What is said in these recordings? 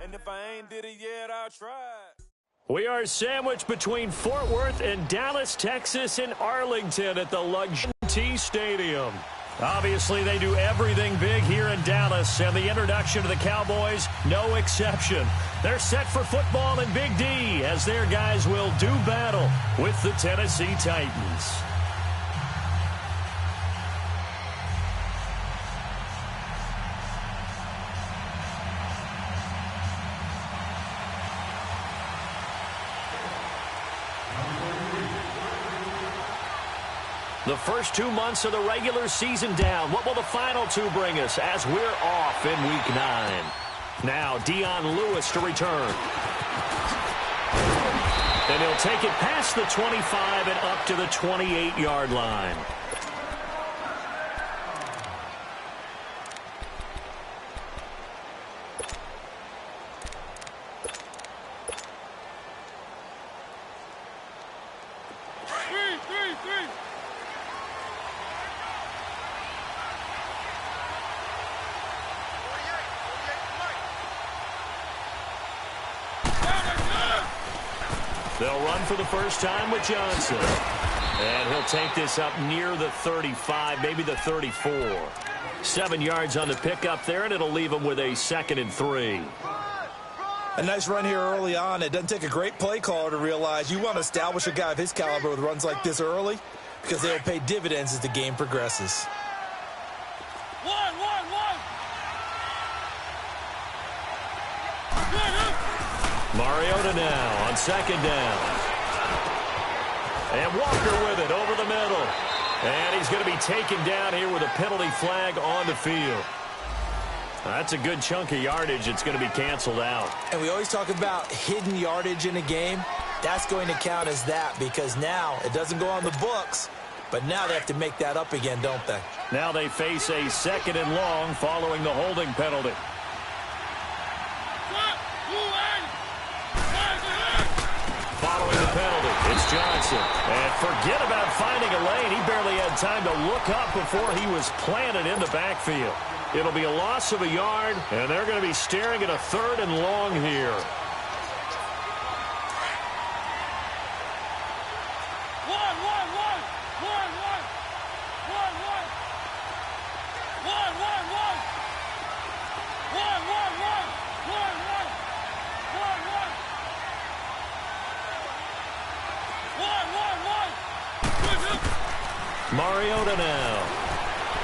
And if I ain't did it yet, I'll try. We are sandwiched between Fort Worth and Dallas, Texas, and Arlington at the Luxury T Stadium. Obviously, they do everything big here in Dallas, and the introduction to the Cowboys, no exception. They're set for football in Big D as their guys will do battle with the Tennessee Titans. The first 2 months of the regular season down. What will the final two bring us as we're off in Week 9? Now, Dion Lewis to return. And he'll take it past the 25 and up to the 28-yard line. They'll run for the first time with Johnson. And he'll take this up near the 35, maybe the 34. 7 yards on the pickup there, and it'll leave him with a 2nd and 3. A nice run here early on. It doesn't take a great play caller to realize you want to establish a guy of his caliber with runs like this early because they'll pay dividends as the game progresses. Mariota now on 2nd down. And Walker with it over the middle. And he's going to be taken down here with a penalty flag on the field. That's a good chunk of yardage. It's going to be canceled out. And we always talk about hidden yardage in a game. That's going to count as that because now it doesn't go on the books, but now they have to make that up again, don't they? Now they face a 2nd and long following the holding penalty. Following the penalty, it's Johnson. And forget about finding a lane. He barely had time to look up before he was planted in the backfield. It'll be a loss of a yard, and they're going to be staring at a 3rd and long here. Mariota now.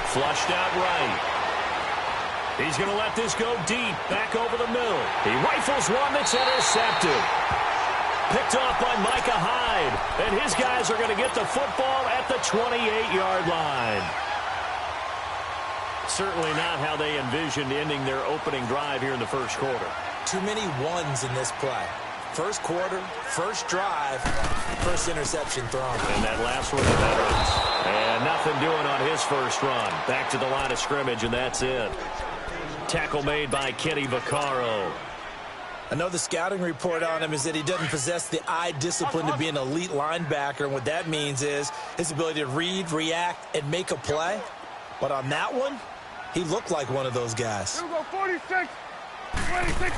Flushed out right. He's going to let this go deep, back over the middle. He rifles one that's intercepted. Picked off by Micah Hyde. And his guys are going to get the football at the 28-yard line. Certainly not how they envisioned ending their opening drive here in the first quarter. Too many ones in this play. First quarter, first drive, first interception thrown. And that last one, the veterans. And nothing doing on his first run. Back to the line of scrimmage, and that's it. Tackle made by Kenny Vaccaro. I know the scouting report on him is that he doesn't possess the eye discipline to be an elite linebacker. And what that means is his ability to read, react, and make a play. But on that one, he looked like one of those guys. Here we go, 46, 26.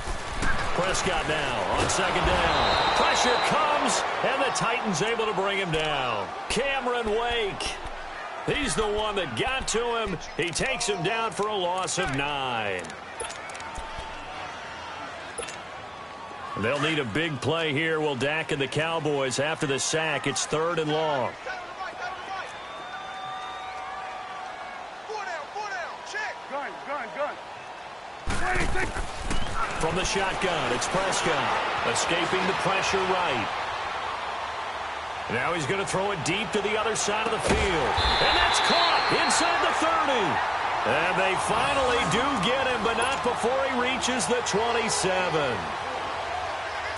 Prescott now on 2nd down. Pressure comes, and the Titans able to bring him down. Cameron Wake. He's the one that got to him. He takes him down for a loss of 9. They'll need a big play here. Will Dak and the Cowboys after the sack. It's 3rd and long. Gun. 26. From the shotgun, it's Prescott. Escaping the pressure right. Now he's going to throw it deep to the other side of the field. And that's caught inside the 30. And they finally do get him, but not before he reaches the 27.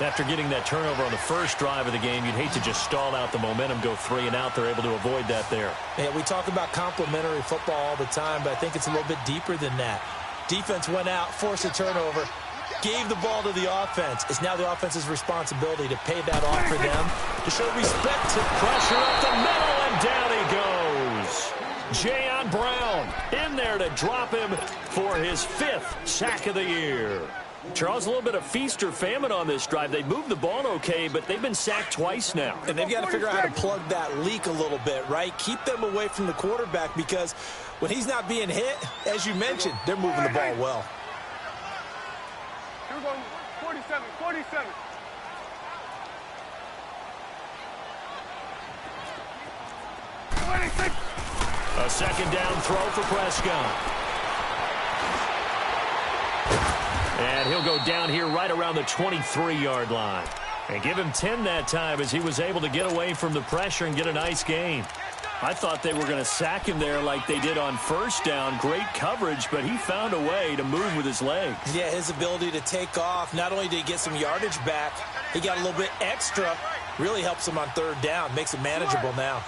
After getting that turnover on the first drive of the game, you'd hate to just stall out the momentum, go 3 and out. They're able to avoid that there. Yeah, we talk about complementary football all the time, but I think it's a little bit deeper than that. Defense went out, forced a turnover, gave the ball to the offense. It's now the offense's responsibility to pay that off for them, to show respect to pressure up the middle, and down he goes. Jayon Brown in there to drop him for his 5th sack of the year. Charles, a little bit of feast or famine on this drive. They moved the ball okay, but they've been sacked twice now. And they've got to figure out how to plug that leak a little bit, right? Keep them away from the quarterback because when he's not being hit, as you mentioned, they're moving the ball well. Here we go. 47, 47. A second down throw for Prescott. And he'll go down here right around the 23-yard line. And give him 10 that time as he was able to get away from the pressure and get a nice gain. I thought they were going to sack him there like they did on first down. Great coverage, but he found a way to move with his legs. Yeah, his ability to take off. Not only did he get some yardage back, he got a little bit extra. Really helps him on third down. Makes it manageable now.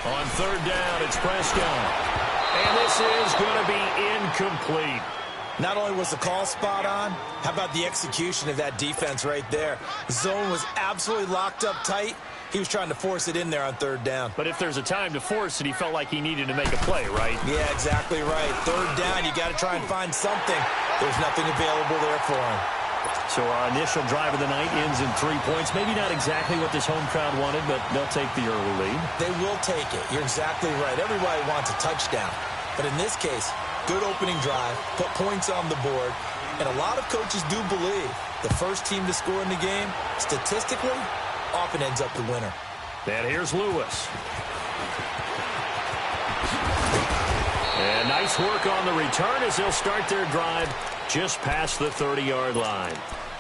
On third down, it's Prescott. And this is going to be incomplete. Not only was the call spot on, how about the execution of that defense right there? The zone was absolutely locked up tight. He was trying to force it in there on third down. But if there's a time to force it, he felt like he needed to make a play, right? Yeah, exactly right. Third down, you got to try and find something. There's nothing available there for him. So our initial drive of the night ends in 3 points. Maybe not exactly what this home crowd wanted, but they'll take the early lead. They will take it. You're exactly right. Everybody wants a touchdown. But in this case, good opening drive, put points on the board, and a lot of coaches do believe the first team to score in the game, statistically, often ends up the winner. And here's Lewis. And nice work on the return as they'll start their drive just past the 30-yard line.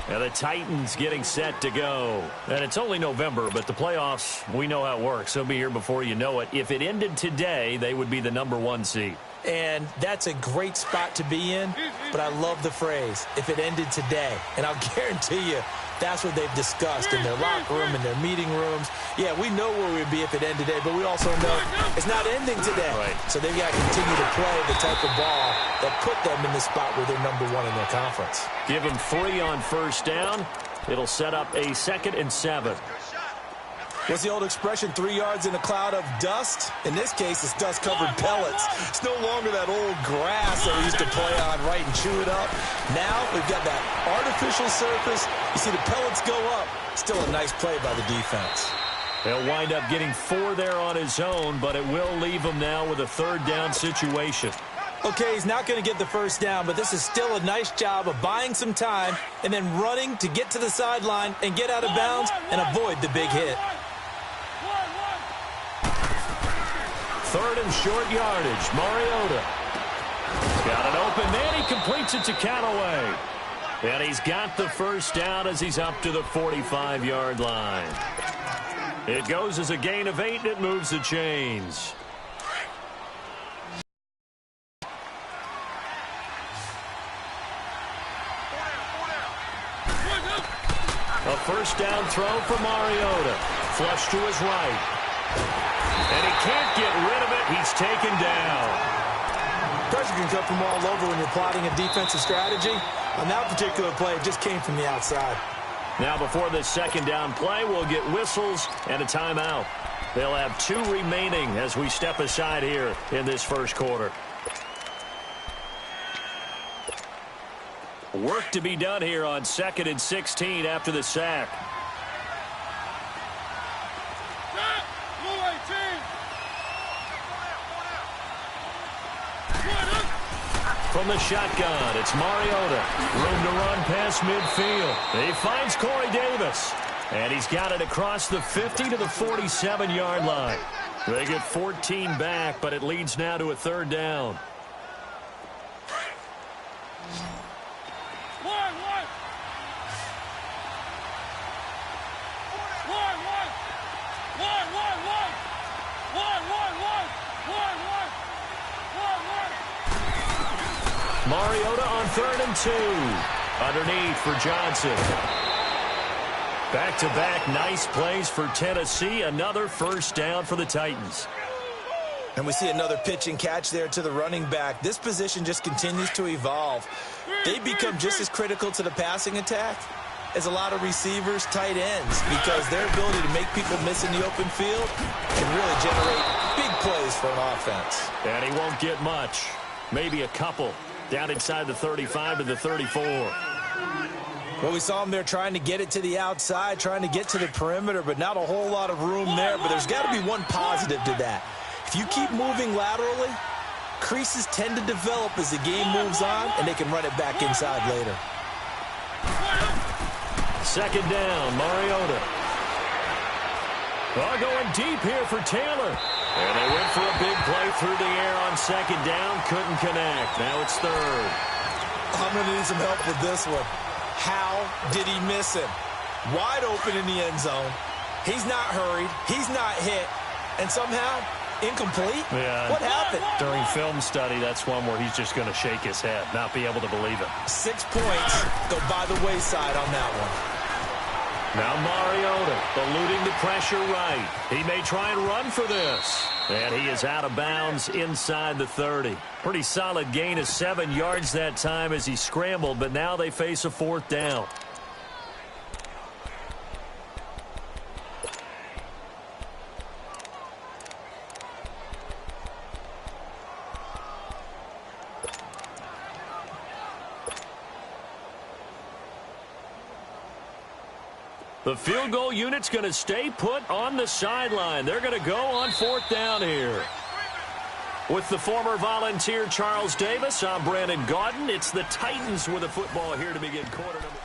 And the Titans getting set to go. And it's only November, but the playoffs, we know how it works. They'll be here before you know it. If it ended today, they would be the #1 seed. And that's a great spot to be in, but I love the phrase, if it ended today. And I'll guarantee you, that's what they've discussed in their locker room, in their meeting rooms. Yeah, we know where we'd be if it ended today, but we also know it's not ending today. Right. So they've got to continue to play the type of ball that put them in the spot where they're #1 in their conference. Give them 3 on first down. It'll set up a 2nd and 7. What's the old expression, 3 yards in a cloud of dust? In this case, it's dust-covered pellets. It's no longer that old grass that we used to play on, right, and chew it up. Now we've got that artificial surface. You see the pellets go up. Still a nice play by the defense. He'll wind up getting 4 there on his own, but it will leave him now with a third down situation. Okay, he's not going to get the first down, but this is still a nice job of buying some time and then running to get to the sideline and get out of bounds and avoid the big hit. Third and short yardage. Mariota. Got it open, and he completes it to Callaway. And he's got the first down as he's up to the 45-yard line. It goes as a gain of 8, and it moves the chains. A first down throw for Mariota. Flush to his right. And he can't get rid of it. He's taken down. Pressure can come from all over when you're plotting a defensive strategy. On that particular play, it just came from the outside. Now before this second down play, we'll get whistles and a timeout. They'll have 2 remaining as we step aside here in this first quarter. Work to be done here on 2nd and 16 after the sack. From the shotgun, it's Mariota. Room to run past midfield. He finds Corey Davis. And he's got it across the 50 to the 47-yard line. They get 14 back, but it leads now to a third down. Mariota on 3rd and 2. Underneath for Johnson. Back-to-back nice plays for Tennessee. Another first down for the Titans. And we see another pitch and catch there to the running back. This position just continues to evolve. They become just as critical to the passing attack as a lot of receivers, tight ends, because their ability to make people miss in the open field can really generate big plays for an offense. And he won't get much. maybe a couple. Down inside the 35 to the 34. Well, we saw him there trying to get it to the outside, trying to get to the perimeter, but not a whole lot of room there. But there's got to be one positive to that. If you keep moving laterally, creases tend to develop as the game moves on, and they can run it back inside later. Second down, Mariota. Going deep here for Taylor. And they went for a big play through the air on second down. Couldn't connect. Now it's third. I'm going to need some help with this one. How did he miss him? Wide open in the end zone. He's not hurried. He's not hit. And somehow, incomplete? Yeah. What happened? During film study, that's one where he's just going to shake his head, not be able to believe it. 6 points go by the wayside on that one. Now Mariota eluding the pressure right. He may try and run for this. And he is out of bounds inside the 30. Pretty solid gain of 7 yards that time as he scrambled, but now they face a fourth down. The field goal unit's going to stay put on the sideline. They're going to go on fourth down here. With the former Volunteer Charles Davis, I'm Brandon Gaudin. It's the Titans with the football here to begin quarter number.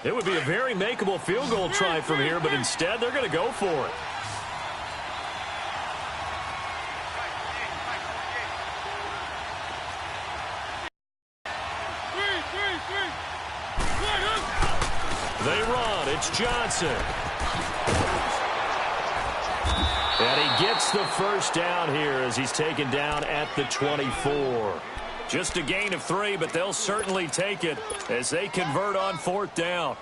It would be a very makeable field goal try from here, but instead they're going to go for it. They run. It's Johnson. And he gets the first down here as he's taken down at the 24. Just a gain of 3, but they'll certainly take it as they convert on fourth down.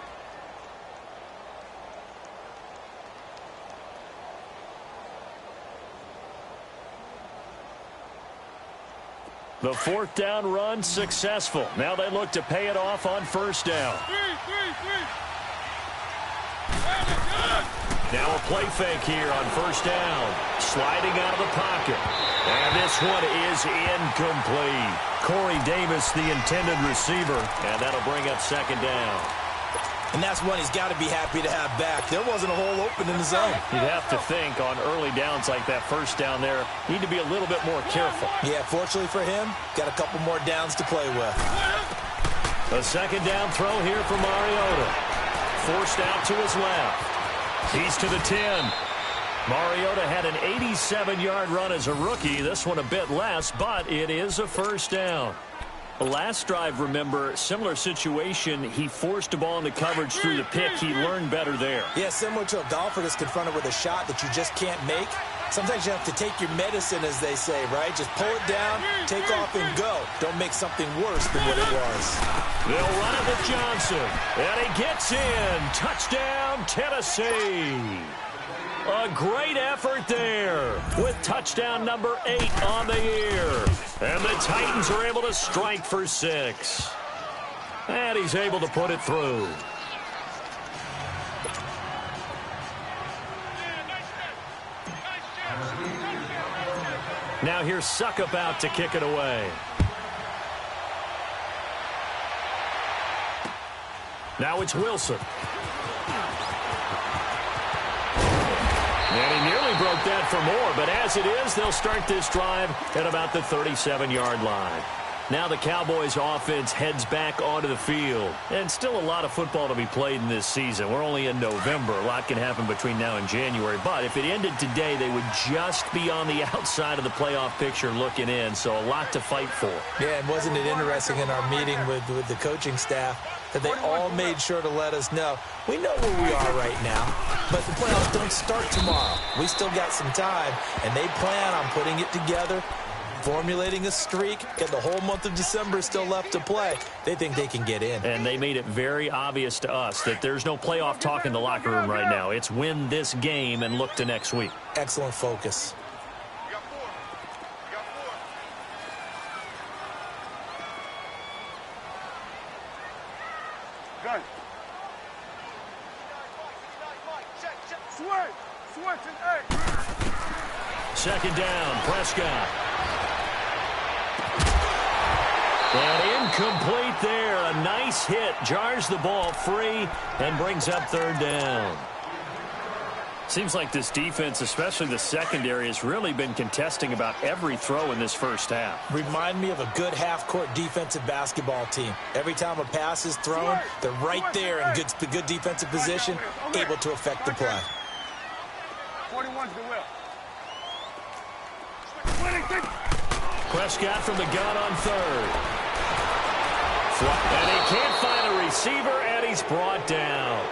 The fourth down run successful. Now they look to pay it off on first down. Now a play fake here on first down. Sliding out of the pocket. And this one is incomplete. Corey Davis, the intended receiver. And that'll bring up second down. And that's one he's got to be happy to have back. There wasn't a hole open in the zone. You'd have to think on early downs like that first down there, need to be a little bit more careful. Yeah, fortunately for him, got a couple more downs to play with. A second down throw here for Mariota. Forced out to his left. He's to the 10. Mariota had an 87-yard run as a rookie. This one a bit less, but it is a first down. The last drive, remember, similar situation. He forced a ball into coverage through the pick. He learned better there. Yeah, similar to a golfer that's confronted with a shot that you just can't make. Sometimes you have to take your medicine, as they say, right? Just pull it down, take off, and go. Don't make something worse than what it was. They'll run it with Johnson. And he gets in. Touchdown, Tennessee. A great effort there with touchdown number 8 on the year. And the Titans are able to strike for 6. And he's able to put it through. Now here's Suckup out to kick it away. Now it's Wilson. And he nearly broke that for more, but as it is, they'll start this drive at about the 37-yard line. Now the Cowboys offense heads back onto the field. And still a lot of football to be played in this season. We're only in November. A lot can happen between now and January. But if it ended today, they would just be on the outside of the playoff picture looking in. So a lot to fight for. Yeah, and wasn't it interesting in our meeting with the coaching staff that they all made sure to let us know, we know where we are right now, but the playoffs don't start tomorrow. We still got some time, and they plan on putting it together, formulating a streak, and the whole month of December is still left to play. They think they can get in. And they made it very obvious to us that there's no playoff talk in the locker room right now. It's win this game and look to next week. Excellent focus. Gun. switching, hey. Second down, Prescott. And incomplete there. A nice hit. Jars the ball free and brings up third down. Seems like this defense, especially the secondary, has really been contesting about every throw in this first half. Remind me of a good half-court defensive basketball team. Every time a pass is thrown, they're right there in good defensive position, able to affect the play. 41's the will. Prescott from the gun on third. And he can't find a receiver, and he's brought down.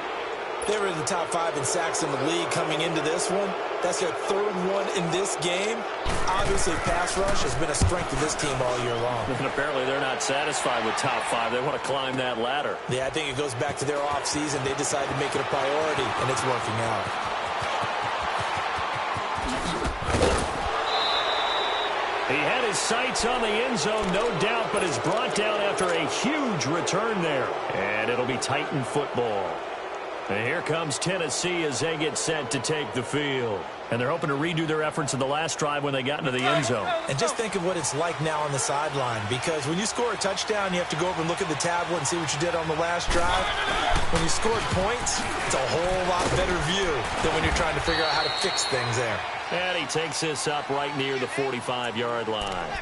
They were in the top 5 in sacks in the league coming into this one. That's their third one in this game. Obviously, pass rush has been a strength of this team all year long. And apparently they're not satisfied with top 5. They want to climb that ladder. Yeah, I think it goes back to their offseason. They decided to make it a priority, and it's working out. He had his sights on the end zone, no doubt, but is brought down after a huge return there. And it'll be Titan football. And here comes Tennessee as they get set to take the field. And they're hoping to redo their efforts in the last drive when they got into the end zone. And just think of what it's like now on the sideline, because when you score a touchdown, you have to go over and look at the tablet and see what you did on the last drive. When you scored points, it's a whole lot better view than when you're trying to figure out how to fix things there. And he takes this up right near the 45-yard line.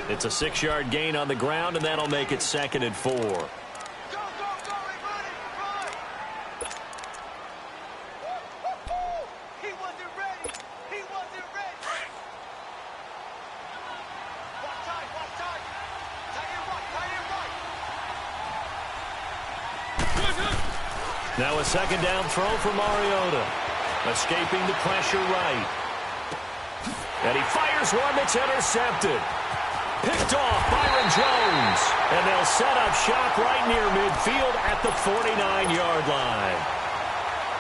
It's a 6-yard gain on the ground, and that'll make it 2nd and 4. Now a second down throw for Mariota. Escaping the pressure right. And he fires one that's intercepted. Picked off Byron Jones. And they'll set up shop right near midfield at the 49-yard line.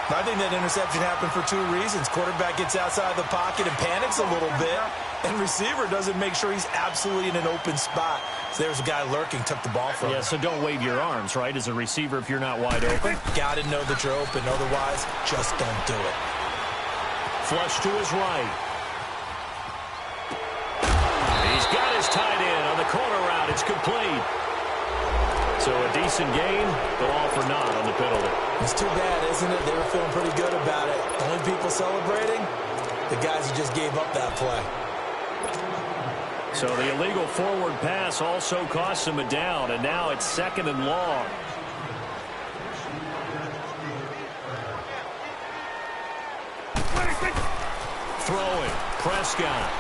I think that interception happened for 2 reasons. Quarterback gets outside the pocket and panics a little bit. And receiver doesn't make sure he's absolutely in an open spot. So there's a guy lurking, took the ball from him. Yeah, so don't wave your arms, right, as a receiver if you're not wide open. Got to know that you're open. Otherwise, just don't do it. Flush to his right. He's got his tight end on the corner route. It's complete. So a decent gain, but all for naught on the penalty. It's too bad, isn't it? They were feeling pretty good about it. Only people celebrating, the guys who just gave up that play. So the illegal forward pass also costs him a down, and now it's 2nd and long. Throwing, Prescott.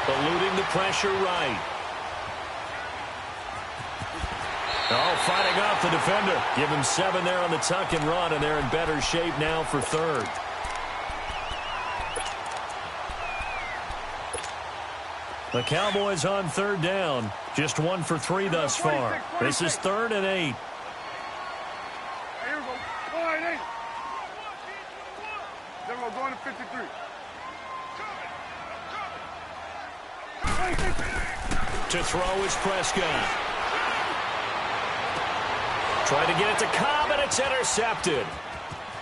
Eluding the pressure right. Oh, fighting off the defender. Give him 7 there on the tuck and run, and they're in better shape now for 3rd. The Cowboys on 3rd down. Just 1 for 3 thus far. This is 3rd and 8. Here we go. 1-8. Then we're going to 53. To throw is Prescott. Trying to get it to Cobb, and it's intercepted.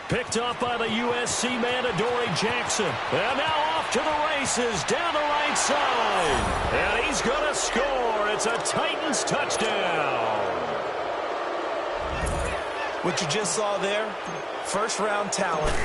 Picked up by the USC man, Adoree Jackson. And now off to the races down the right side. And he's going to score. It's a Titans touchdown. What you just saw there, first-round talent,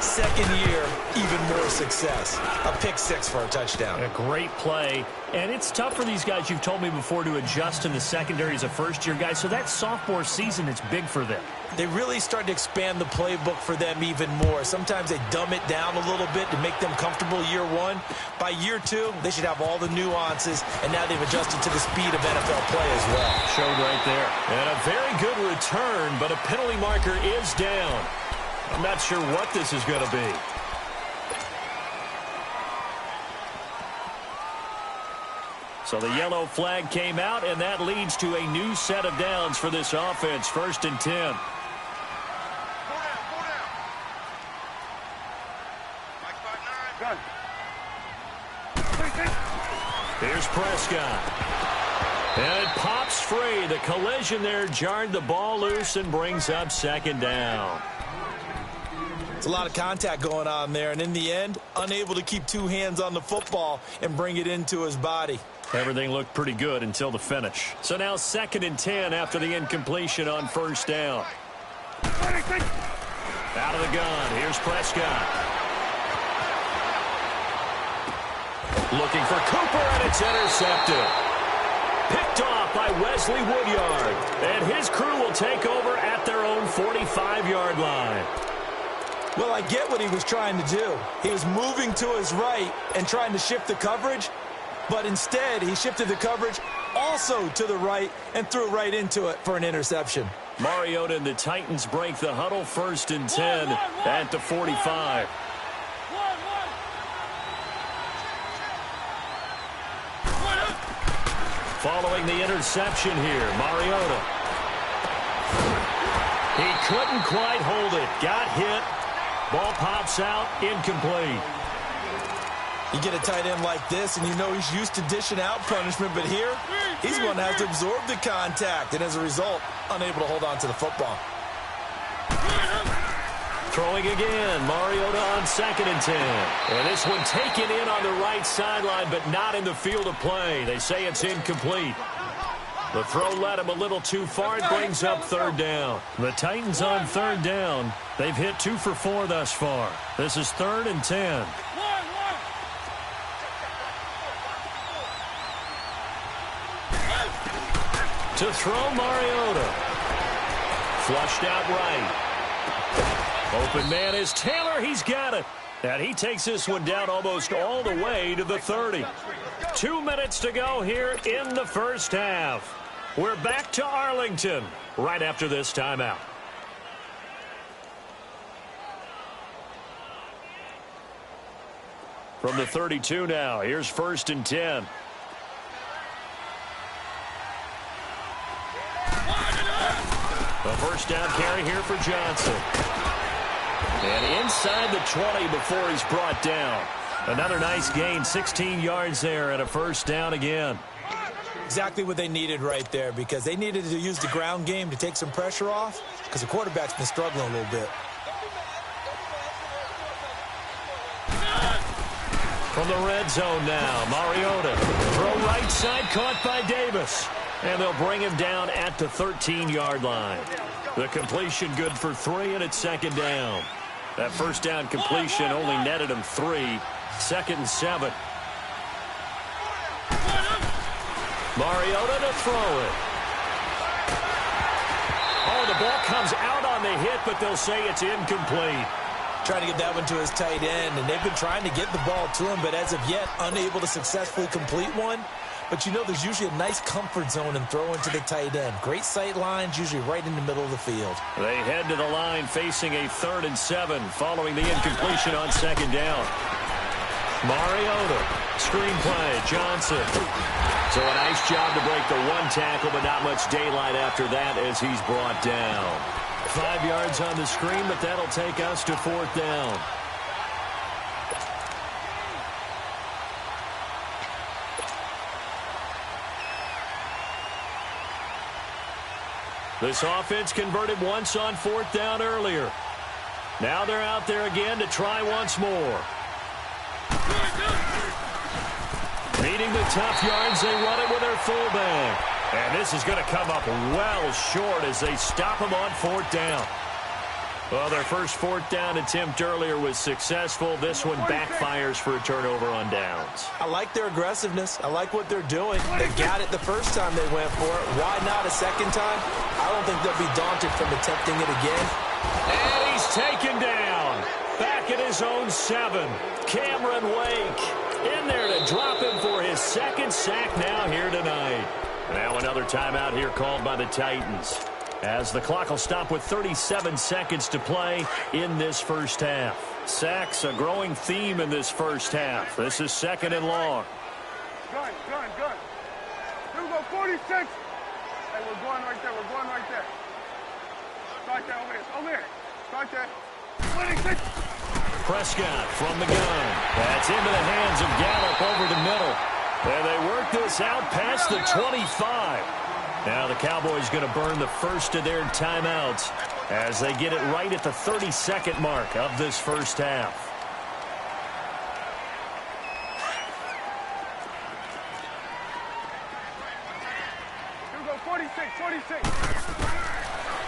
2nd year, even more success. A pick 6 for a touchdown. A great play. And it's tough for these guys, you've told me before, to adjust in the secondary as a first-year guy. So that sophomore season is big for them. They really start to expand the playbook for them even more. Sometimes they dumb it down a little bit to make them comfortable year 1. By year 2, they should have all the nuances, and now they've adjusted to the speed of NFL play as well. Showed right there. And a very good return, but a penalty marker is down. I'm not sure what this is going to be. So the yellow flag came out, and that leads to a new set of downs for this offense. 1st and 10. Here's Prescott. And it pops free. The collision there jarred the ball loose and brings up 2nd down. It's a lot of contact going on there, and in the end, unable to keep two hands on the football and bring it into his body. Everything looked pretty good until the finish. So now 2nd and 10 after the incompletion on first down. Out of the gun, here's Prescott. Looking for Cooper, and it's intercepted. Picked off by Wesley Woodyard. And his crew will take over at their own 45-yard line. Well, I get what he was trying to do. He was moving to his right and trying to shift the coverage, but instead he shifted the coverage also to the right and threw right into it for an interception. Mariota and the Titans break the huddle, 1st and 10 at the 45. Following the interception here, Mariota. He couldn't quite hold it. Got hit. Ball pops out, incomplete. You get a tight end like this, and you know he's used to dishing out punishment, but here, he's going to have to absorb the contact, and as a result, unable to hold on to the football. Throwing again, Mariota on 2nd and 10. And this one taken in on the right sideline, but not in the field of play. They say it's incomplete. The throw led him a little too far. It brings up 3rd down. The Titans on 3rd down. They've hit 2 for 4 thus far. This is 3rd and 10. To throw, Mariota. Flushed out right. Open man is Taylor. He's got it. And he takes this one down almost all the way to the 30. 2 minutes to go here in the first half. We're back to Arlington right after this timeout. From the 32 now, here's 1st and 10. A first down carry here for Johnson. And inside the 20 before he's brought down. Another nice gain, 16 yards there and a first down again. Exactly what they needed right there, because they needed to use the ground game to take some pressure off, because the quarterback's been struggling a little bit. From the red zone now, Mariota. Throw right side, caught by Davis. And they'll bring him down at the 13-yard line. The completion good for 3, and it's 2nd down. That first down completion only netted him 3. 2nd and 7. Mariota to throw it. Oh, the ball comes out on the hit, but they'll say it's incomplete. Trying to get that one to his tight end, and they've been trying to get the ball to him, but as of yet, unable to successfully complete one. But you know there's usually a nice comfort zone in throwing to the tight end. Great sight lines, usually right in the middle of the field. They head to the line facing a 3rd and 7 following the incompletion on 2nd down. Mariota, screenplay, Johnson. So a nice job to break the 1 tackle, but not much daylight after that as he's brought down. 5 yards on the screen, but that'll take us to 4th down. This offense converted once on 4th down earlier. Now they're out there again to try once more. Needing the tough yards, they run it with their fullback. And this is going to come up well short as they stop him on 4th down. Well, their first 4th down attempt earlier was successful. This one backfires for a turnover on downs. I like their aggressiveness. I like what they're doing. They got it the first time they went for it. Why not a second time? I don't think they'll be daunted from attempting it again. And he's taken down. Back at his own 7. Cameron Wake in there to drop him for his 2nd sack now here tonight. Now another timeout here called by the Titans, as the clock will stop with 37 seconds to play in this first half. Sacks, a growing theme in this first half. This is 2nd and long. Gun. Here we go, 46. Hey, we're going right there. We're going right there. Start there over there. Over there. Start there. 26. Prescott from the gun. That's into the hands of Gallup over the middle. And they work this out past the 25. Now the Cowboys going to burn the first of their timeouts as they get it right at the 32nd mark of this first half. Here we go, 46.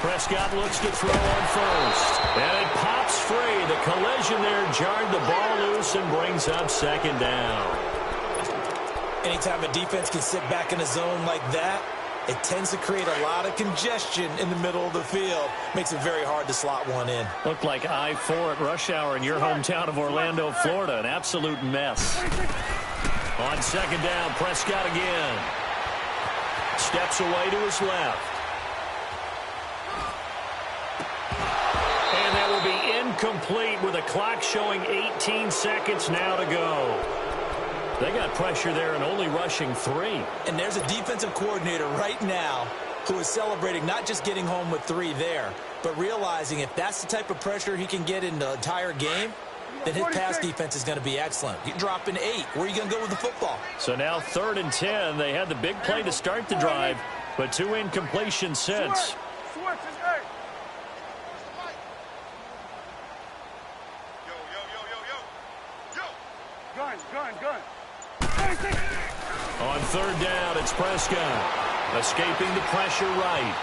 Prescott looks to throw on first, and it pops free. The collision there jarred the ball loose and brings up second down. Anytime a defense can sit back in a zone like that, it tends to create a lot of congestion in the middle of the field. Makes it very hard to slot one in. Looked like I-4 at rush hour in your hometown of Orlando, Florida. An absolute mess. On second down, Prescott again. Steps away to his left. And that will be incomplete with a clock showing 18 seconds now to go. They got pressure there and only rushing 3. And there's a defensive coordinator right now who is celebrating not just getting home with 3 there, but realizing if that's the type of pressure he can get in the entire game, then his pass defense is going to be excellent. You're dropping 8. Where are you going to go with the football? So now 3rd and 10. They had the big play to start the drive, but 2 incompletions since. Switch, it's A. Gun. On 3rd down, it's Prescott. Escaping the pressure right.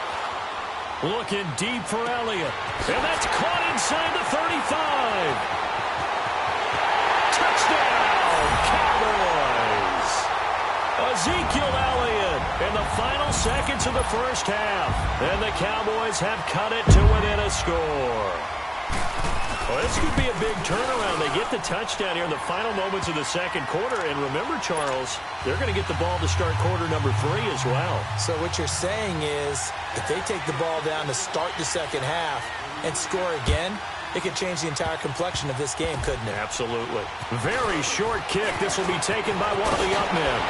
Looking deep for Elliott. And that's caught inside the 35. Touchdown, Cowboys. Ezekiel Elliott in the final seconds of the first half. And the Cowboys have cut it to within a score. Well, this could be a big turnaround. They get the touchdown here in the final moments of the second quarter. And remember, Charles, they're going to get the ball to start quarter number 3 as well. So what you're saying is if they take the ball down to start the second half and score again, it could change the entire complexion of this game, couldn't it? Absolutely. Very short kick. This will be taken by one of the up men.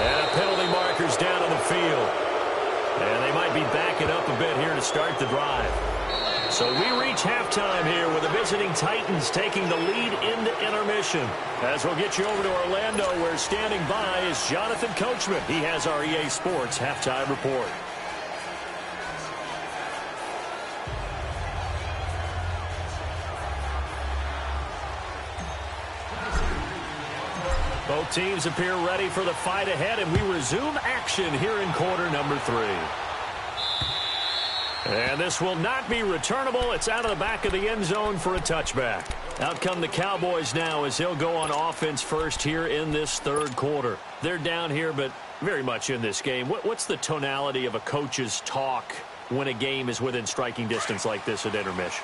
And penalty markers down on the field. And they might be backing up a bit here to start the drive. So we reach halftime here with the visiting Titans taking the lead into intermission. As we'll get you over to Orlando, where standing by is Jonathan Coachman. He has our EA Sports halftime report. Both teams appear ready for the fight ahead, and we resume action here in quarter number 3. And this will not be returnable. It's out of the back of the end zone for a touchback. Out come the Cowboys now as he'll go on offense first here in this third quarter. They're down here, but very much in this game. What's the tonality of a coach's talk when a game is within striking distance like this at intermission?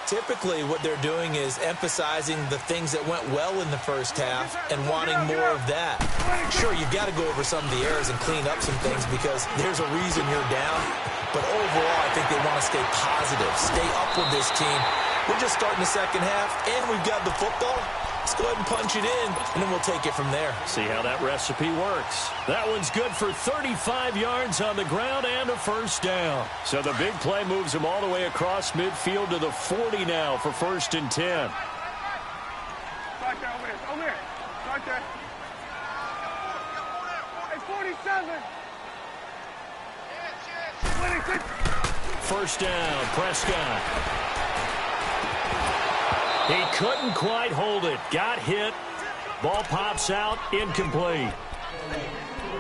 Typically, what they're doing is emphasizing the things that went well in the first half and wanting more of that. Sure, you've got to go over some of the errors and clean up some things because there's a reason you're down. But overall, I think they want to stay positive, stay up with this team. We're just starting the second half, and we've got the football. Let's go ahead and punch it in, and then we'll take it from there. See how that recipe works. That one's good for 35 yards on the ground and a first down. So the big play moves them all the way across midfield to the 40 now for 1st and 10. Start there, over there. Start there. Hey, 47. 26. First down, Prescott. He couldn't quite hold it. Got hit. Ball pops out. Incomplete.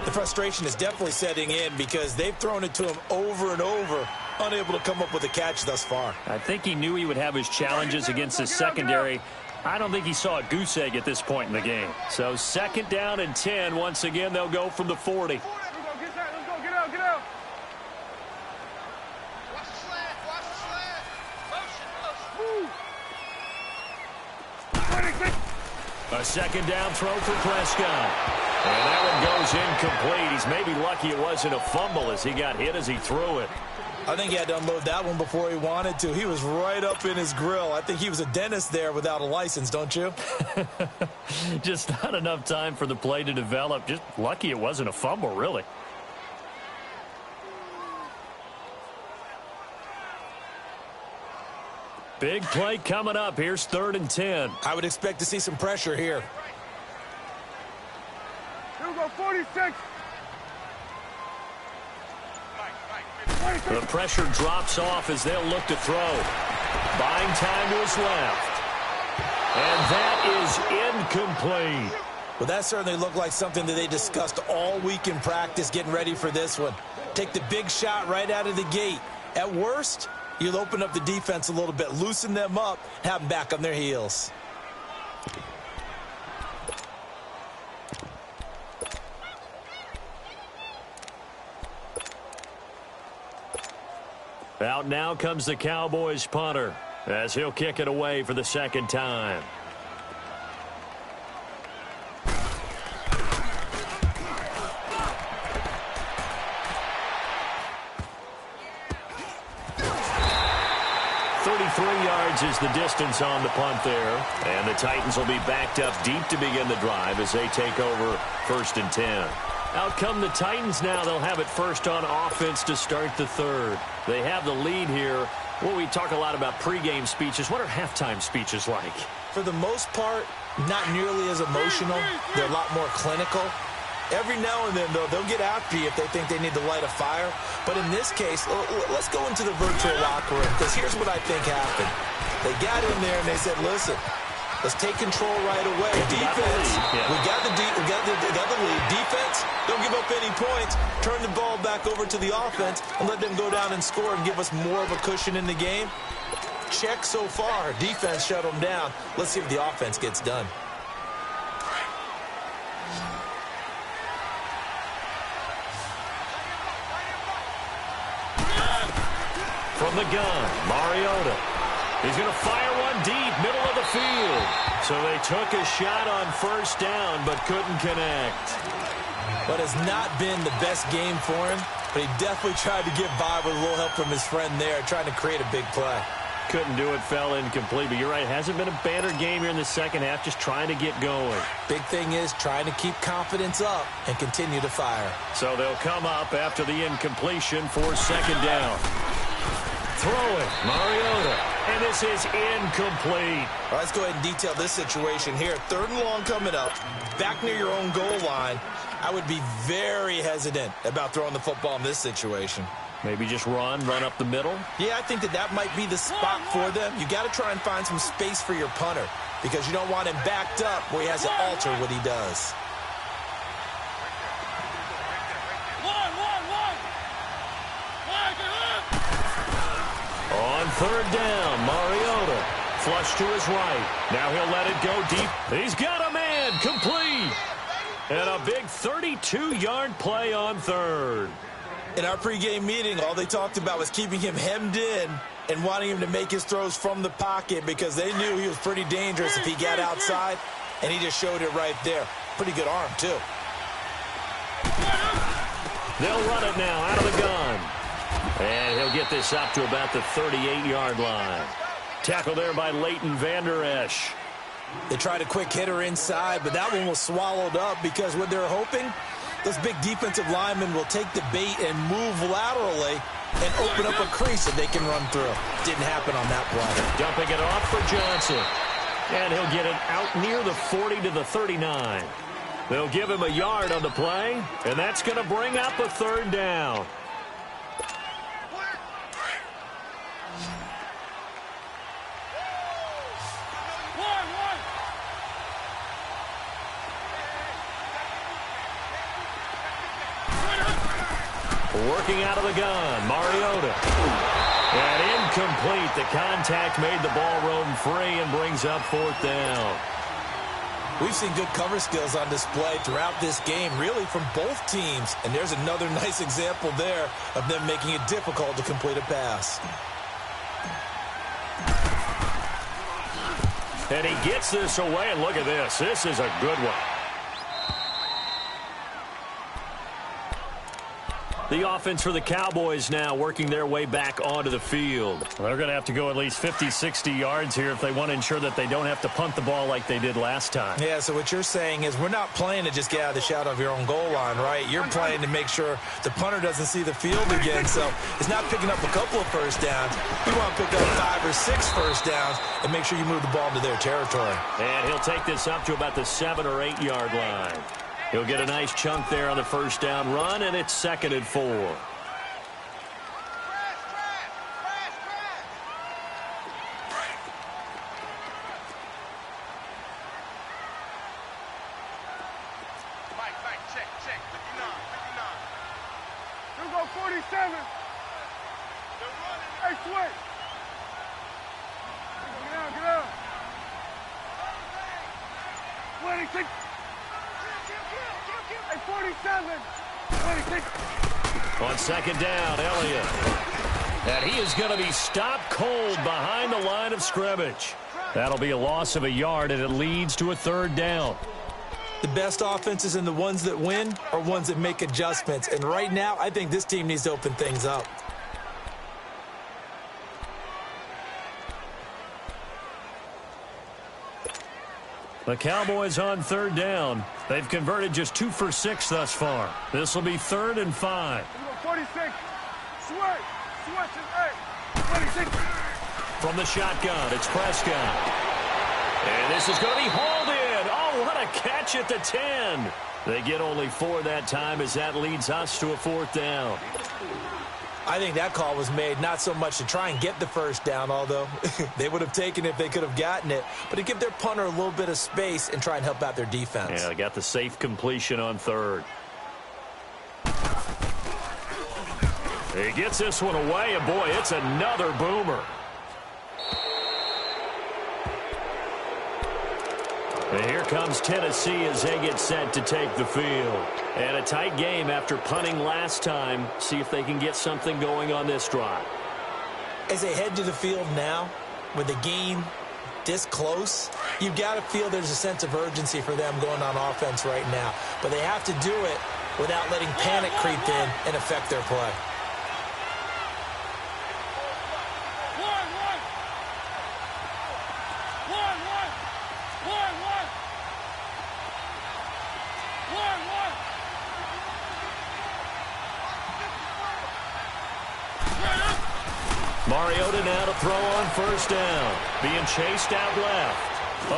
The frustration is definitely setting in because they've thrown it to him over and over, unable to come up with a catch thus far. I think he knew he would have his challenges against his secondary. I don't think he saw a goose egg at this point in the game. So 2nd down and 10. Once again, they'll go from the 40. Let's go, get out. Watch the slant. Motion. A 2nd down throw for Prescott. And that one goes incomplete. He's maybe lucky it wasn't a fumble as he got hit as he threw it. I think he had to unload that one before he wanted to. He was right up in his grill. I think he was a dentist there without a license, don't you? Just not enough time for the play to develop. Just lucky it wasn't a fumble, really. Big play coming up. Here's 3rd and 10. I would expect to see some pressure here. Here we go, 46. The pressure drops off as they'll look to throw. Buying time to his left. And that is incomplete. Well, that certainly looked like something that they discussed all week in practice getting ready for this one. Take the big shot right out of the gate. At worst, you'll open up the defense a little bit, loosen them up, have them back on their heels. Out now comes the Cowboys punter as he'll kick it away for the second time. Is the distance on the punt there. And the Titans will be backed up deep to begin the drive as they take over 1st and 10. Out come the Titans now. They'll have it first on offense to start the third. They have the lead here. Well, we talk a lot about pregame speeches. What are halftime speeches like? For the most part, not nearly as emotional. They're a lot more clinical. Every now and then, though, they'll get after you if they think they need to light a fire. But in this case, let's go into the virtual locker room, because here's what I think happened. They got in there and they said, listen, let's take control right away. Defense, we got the lead. Defense, don't give up any points. Turn the ball back over to the offense and let them go down and score and give us more of a cushion in the game. Check so far. Defense shut them down. Let's see if the offense gets done. From the gun, Mariota. He's going to fire one deep, middle of the field. So they took a shot on first down, but couldn't connect. But it's not been the best game for him, but he definitely tried to get by with a little help from his friend there, trying to create a big play. Couldn't do it, fell incomplete. But you're right, hasn't been a banner game here in the second half, just trying to get going. Big thing is trying to keep confidence up and continue to fire. So they'll come up after the incompletion for second down. Throwing, Mariota, and this is incomplete. All right, let's go ahead and detail this situation here. 3rd and long coming up, back near your own goal line. I would be very hesitant about throwing the football in this situation. Maybe just run up the middle? Yeah, I think that might be the spot for them. You got to try and find some space for your punter because you don't want him backed up where he has to alter what he does. On 3rd down, Mariota. Flush to his right. Now he'll let it go deep. He's got a man. Complete. And a big 32-yard play on 3rd. In our pregame meeting, all they talked about was keeping him hemmed in and wanting him to make his throws from the pocket because they knew he was pretty dangerous if he got outside, and he just showed it right there. Pretty good arm, too. They'll run it now out of the gun. And he'll get this up to about the 38-yard line. Tackle there by Leighton Vander Esch. They tried a quick hitter inside, but that one was swallowed up because what they're hoping, those big defensive linemen will take the bait and move laterally and open up a crease that they can run through. Didn't happen on that play. Dumping it off for Johnson. And he'll get it out near the 40 to the 39. They'll give him a yard on the play, and that's going to bring up a 3rd down. Working out of the gun, Mariota. And incomplete. The contact made the ball roam free and brings up 4th down. We've seen good cover skills on display throughout this game, really from both teams. And there's another nice example there of them making it difficult to complete a pass. And he gets this away, and look at this. This is a good one. The offense for the Cowboys now working their way back onto the field. They're going to have to go at least 50, 60 yards here if they want to ensure that they don't have to punt the ball like they did last time. Yeah, so what you're saying is we're not playing to just get out of the shadow of your own goal line, right? You're playing to make sure the punter doesn't see the field again. So it's not picking up a couple of first downs. You want to pick up 5 or 6 first downs and make sure you move the ball into their territory. And he'll take this up to about the 7 or 8 yard line. He'll get a nice chunk there on the first down run, and it's 2nd and 4. check, 59. You go 47. They're running. Hey, switch. Get out. 26. Hey, 47. 26. On second down, Elliott. And he is going to be stopped cold behind the line of scrimmage. That'll be a loss of a yard, and it leads to a third down. The best offenses and the ones that win are ones that make adjustments. And right now, I think this team needs to open things up. The Cowboys on third down. They've converted just 2 for 6 thus far. This will be 3rd and 5. 46. Switch and 8. 26. From the shotgun, it's Prescott. And this is going to be hauled in. Oh, what a catch at the 10. They get only 4 that time as that leads us to a 4th down. I think that call was made not so much to try and get the first down, although they would have taken it if they could have gotten it, but to give their punter a little bit of space and try and help out their defense. Yeah, they got the safe completion on 3rd. He gets this one away, and boy, it's another boomer. And here comes Tennessee as they get set to take the field. And a tight game after punting last time. See if they can get something going on this drive. As they head to the field now, with the game this close, you've got to feel there's a sense of urgency for them going on offense right now. But they have to do it without letting panic creep in and affect their play. Mariota now to throw on first down. Being chased out left.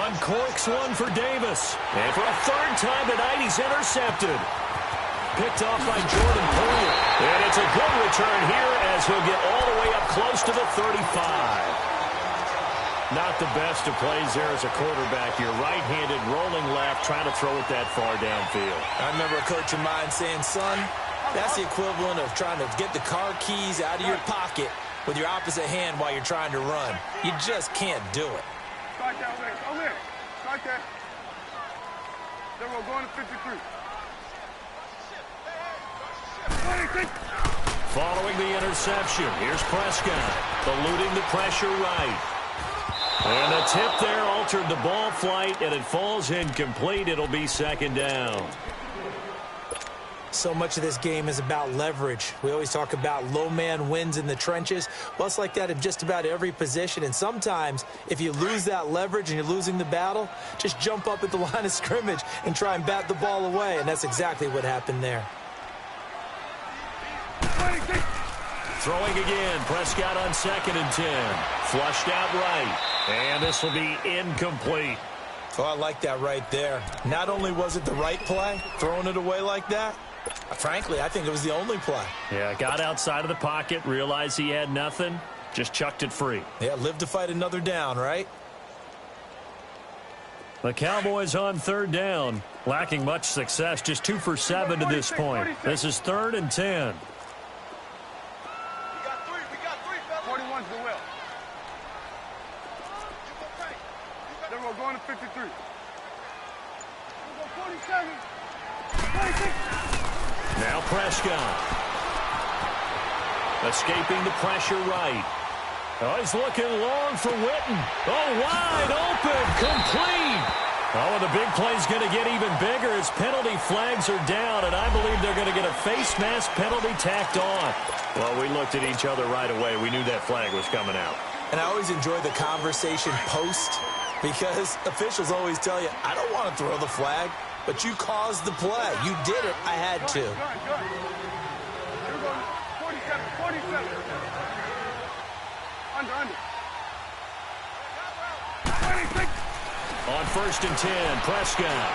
Uncorks one for Davis. And for a 3rd time tonight, he's intercepted. Picked off by Jordan Poyer. And it's a good return here as he'll get all the way up close to the 35. Not the best of plays there as a quarterback. You're right-handed, rolling left, trying to throw it that far downfield. I remember a coach of mine saying, son, that's the equivalent of trying to get the car keys out of your pocket with your opposite hand while you're trying to run. You just can't do it. Start there, over there. Start there. Then we're going to 53. 26. Following the interception, here's Prescott, eluding the pressure right. And the tip there altered the ball flight, and it falls incomplete. It'll be 2nd down. So much of this game is about leverage. We always talk about low man wins in the trenches. Well, it's like that in just about every position. And sometimes, if you lose that leverage and you're losing the battle, just jump up at the line of scrimmage and try and bat the ball away. And that's exactly what happened there. 26. Throwing again, Prescott on 2nd and 10. Flushed out right. And this will be incomplete. Oh, I like that right there. Not only was it the right play, throwing it away like that, frankly, I think it was the only play. Yeah, got outside of the pocket, realized he had nothing, just chucked it free. Yeah, live to fight another down, right? The Cowboys on 3rd down, lacking much success, just 2 for 7 to this point. This is 3rd and 10. We got three, fellas. 41's the will. Then we're going to 53. We go 47. 26. Now Prescott. Escaping the pressure right. Oh, he's looking long for Witten. Oh, wide open, complete. Oh, and the big play's going to get even bigger as penalty flags are down, and I believe they're going to get a face mask penalty tacked on. Well, we looked at each other right away. We knew that flag was coming out. And I always enjoy the conversation post because officials always tell you, I don't want to throw the flag, but you caused the play. You did it. I had to. Good. We're going 47. Under. 26. On 1st and 10, Prescott.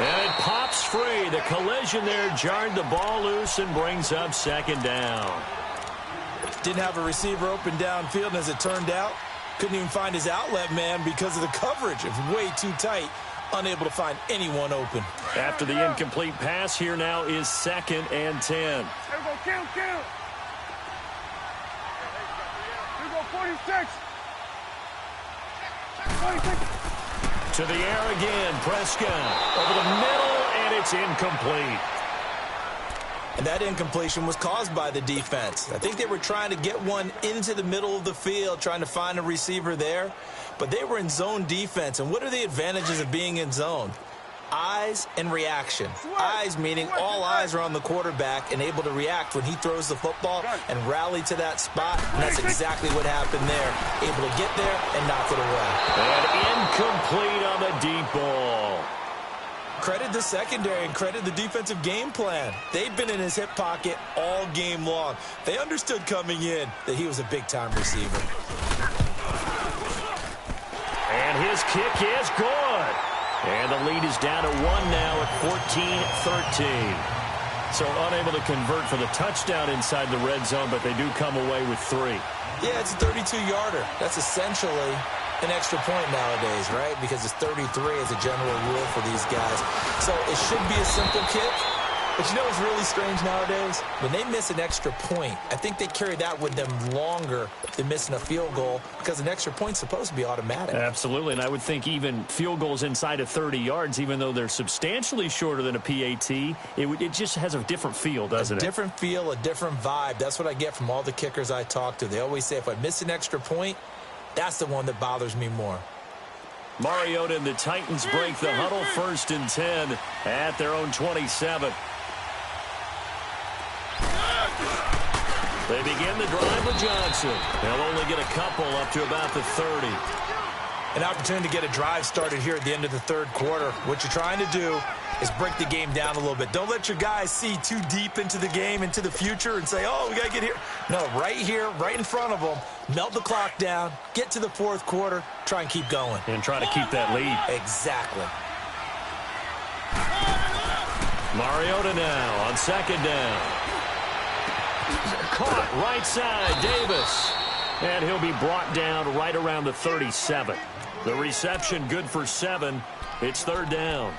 And it pops free. The collision there jarred the ball loose and brings up 2nd down. Didn't have a receiver open downfield, and as it turned out, couldn't even find his outlet man because of the coverage. It was way too tight unable to find anyone open. After the incomplete pass, here now is 2nd and 10. There we go, kill. Here we go, 46. 46. To the air again, Prescott. Over the middle, and it's incomplete. And that incompletion was caused by the defense. I think they were trying to get one into the middle of the field, trying to find a receiver there. But they were in zone defense. And what are the advantages of being in zone? Eyes and reaction. Eyes meaning all eyes are on the quarterback and able to react when he throws the football and rally to that spot. And that's exactly what happened there. Able to get there and knock it away. And incomplete on the deep ball. Credit the secondary and credit the defensive game plan. They've been in his hip pocket all game long. They understood coming in that he was a big-time receiver. And his kick is good. And the lead is down to 1 now at 14-13. So unable to convert for the touchdown inside the red zone, but they do come away with 3. Yeah, it's a 32-yarder. That's essentially an extra point nowadays, right? Because it's 33 as a general rule for these guys. So it should be a simple kick. But you know what's really strange nowadays? When they miss an extra point, I think they carry that with them longer than missing a field goal because an extra point's supposed to be automatic. Absolutely, and I would think even field goals inside of 30 yards, even though they're substantially shorter than a PAT, it just has a different feel, doesn't it? A different feel, a different vibe. That's what I get from all the kickers I talk to. They always say if I miss an extra point, that's the one that bothers me more. Mariota and the Titans break the huddle, 1st and 10 at their own 27. They begin the drive with Johnson. They'll only get a couple up to about the 30. An opportunity to get a drive started here at the end of the 3rd quarter. What you're trying to do is break the game down a little bit. Don't let your guys see too deep into the game, into the future, and say, oh, we got to get here. No, right here, right in front of them, melt the clock down, get to the 4th quarter, try and keep going. And try to keep that lead. Exactly. Mariota now on 2nd down. Caught right side, Davis. And he'll be brought down right around the 37. The reception good for 7. It's 3rd down.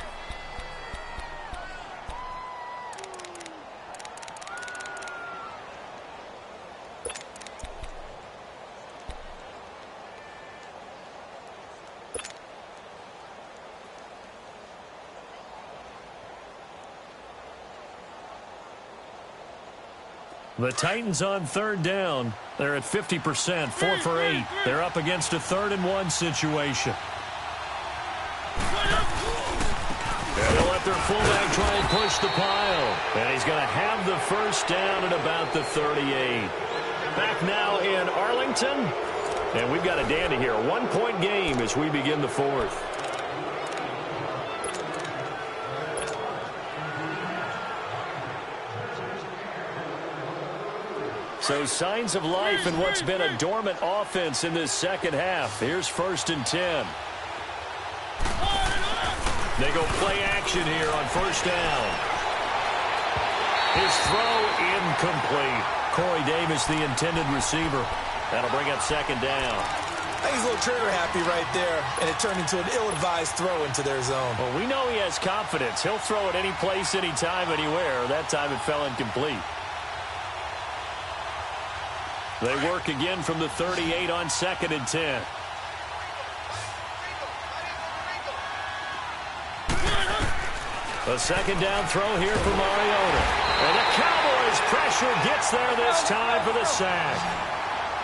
The Titans on 3rd down. They're at 50%, 4 for 8. They're up against a 3rd and 1 situation. And they'll let their fullback try and push the pile. And he's going to have the 1st down at about the 38. Back now in Arlington. And we've got a dandy here. A 1-point game as we begin the 4th. So signs of life in what's been a dormant offense in this 2nd half. Here's 1st and 10. They go play action here on 1st down. His throw incomplete. Corey Davis, the intended receiver. That'll bring up 2nd down. I think he's a little trigger happy right there, and it turned into an ill-advised throw into their zone. Well, we know he has confidence. He'll throw it any place, anytime, anywhere. That time it fell incomplete. They work again from the 38 on 2nd and 10. A 2nd down throw here for Mariota. And the Cowboys pressure gets there this time for the sack.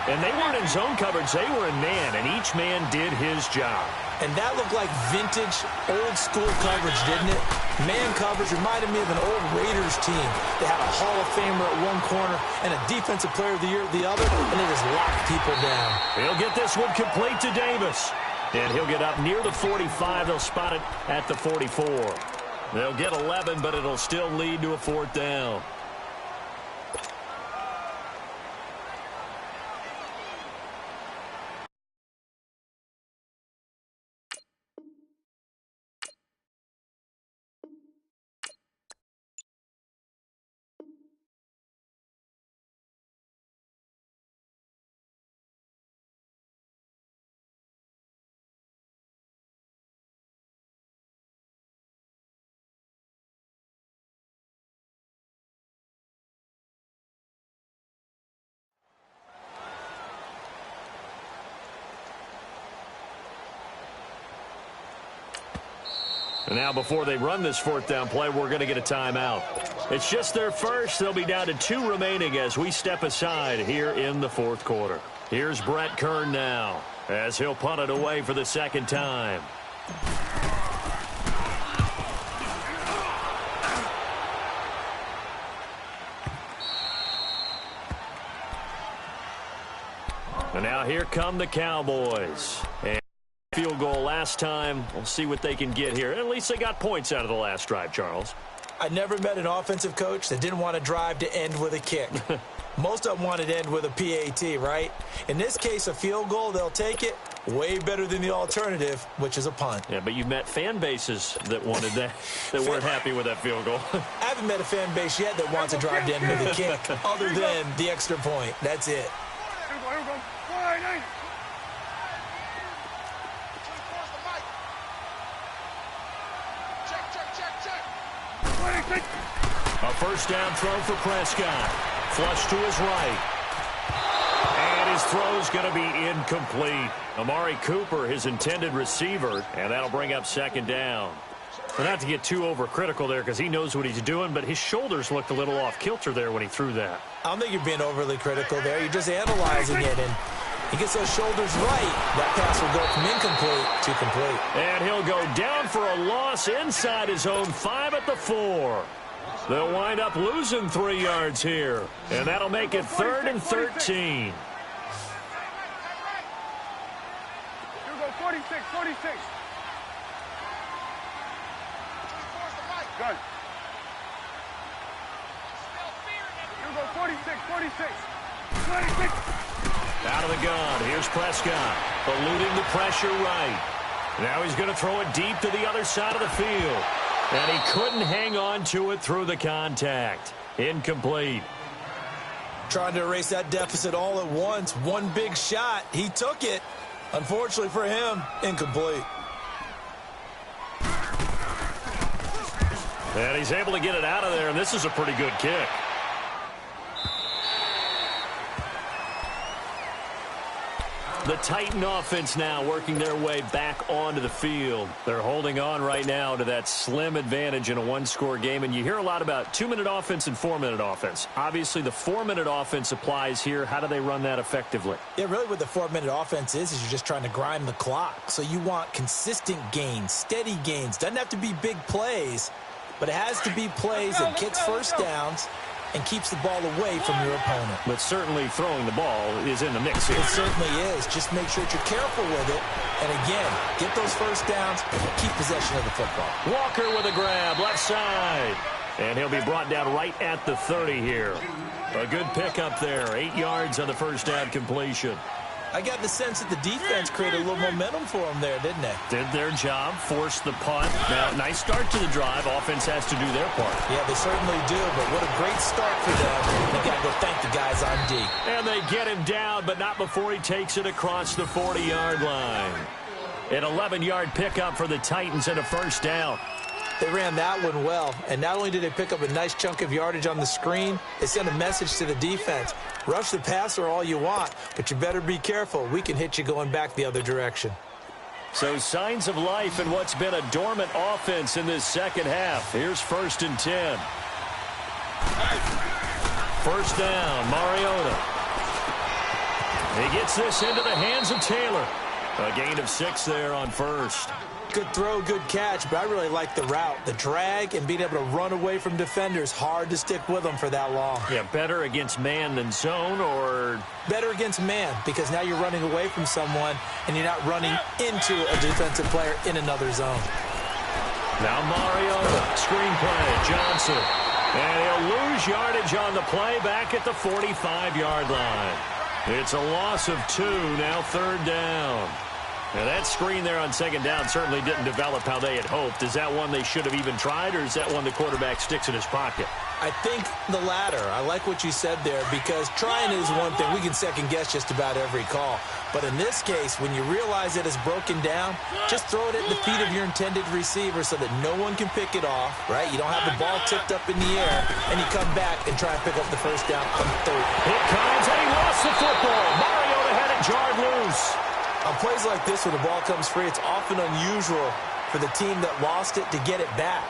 And they weren't in zone coverage. They were in man, and each man did his job. And that looked like vintage, old-school coverage, didn't it? Man coverage reminded me of an old Raiders team. They had a Hall of Famer at one corner and a Defensive Player of the Year at the other, and they just locked people down. He'll get this one complete to Davis. And he'll get up near the 45. They'll spot it at the 44. They'll get 11, but it'll still lead to a 4th down. And now before they run this fourth down play, we're going to get a timeout. It's just their first. They'll be down to 2 remaining as we step aside here in the fourth quarter. Here's Brett Kern now as he'll punt it away for the second time. And now here come the Cowboys. And field goal last time. We'll see what they can get here. At least they got points out of the last drive, Charles. I never met an offensive coach that didn't want to drive to end with a kick. Most of them wanted to end with a PAT, right? In this case, a field goal, they'll take it. Way better than the alternative, which is a punt. Yeah, but you've met fan bases that wanted that, that weren't happy with that field goal. I haven't met a fan base yet that wants to drive to end with a kick other than the extra point. That's it. Here we go, here we go. 499. A first down throw for Prescott. Flush to his right. And his throw's going to be incomplete. Amari Cooper, his intended receiver, and that'll bring up second down. Well, not to get too overcritical there because he knows what he's doing, but his shoulders looked a little off kilter there when he threw that. I don't think you're being overly critical there. You're just analyzing it, and he gets those shoulders right. That pass will go from incomplete to complete. And he'll go down for a loss inside his own 5 at the 4. They'll wind up losing 3 yards here, and that'll make it 3rd and 13. Here we go, 46, 46. Good. Here we go, 46, 46. 46. Out of the gun, here's Prescott, eluding the pressure right. Now he's going to throw it deep to the other side of the field. And he couldn't hang on to it through the contact. Incomplete. Trying to erase that deficit all at once. One big shot. He took it. Unfortunately for him, incomplete. And he's able to get it out of there, and this is a pretty good kick. The Titan offense now working their way back onto the field. They're holding on right now to that slim advantage in a one-score game. And you hear a lot about 2-minute offense and 4-minute offense. Obviously, the 4-minute offense applies here. How do they run that effectively? Yeah, really what the 4-minute offense is you're just trying to grind the clock. So you want consistent gains, steady gains. Doesn't have to be big plays, but it has to be plays that gets first downs and keeps the ball away from your opponent. But certainly throwing the ball is in the mix here. It certainly is. Just make sure that you're careful with it. And again, get those first downs, keep possession of the football. Walker with a grab, left side. And he'll be brought down right at the 30 here. A good pickup there. 8 yards on the first down completion. I got the sense that the defense created a little momentum for them there, didn't they? Did their job, forced the punt. Now, nice start to the drive. Offense has to do their part. Yeah, they certainly do, but what a great start for them. They got to go thank the guys on D. And they get him down, but not before he takes it across the 40-yard line. An 11-yard pickup for the Titans and a first down. They ran that one well, and not only did they pick up a nice chunk of yardage on the screen, they sent a message to the defense. Rush the passer all you want, but you better be careful. We can hit you going back the other direction. So signs of life in what's been a dormant offense in this second half. Here's 1st and 10. First down, Mariota. He gets this into the hands of Taylor. A gain of 6 there on first. Good throw, good catch, but I really like the route. The drag and being able to run away from defenders. Hard to stick with them for that long. Yeah, better against man than zone, or? Better against man, because now you're running away from someone and you're not running into a defensive player in another zone. Now Mariota, screen play, Johnson. And he'll lose yardage on the play back at the 45-yard line. It's a loss of 2, now 3rd down. Now, that screen there on second down certainly didn't develop how they had hoped. Is that one they should have even tried, or is that one the quarterback sticks in his pocket? I think the latter. I like what you said there, because trying is one thing. We can second-guess just about every call. But in this case, when you realize it is broken down, just throw it at the feet of your intended receiver so that no one can pick it off, right? You don't have the ball tipped up in the air, and you come back and try and pick up the first down on 3rd. Here comes, and he lost the football. Mariota had it jarred loose. On plays like this, when the ball comes free, it's often unusual for the team that lost it to get it back.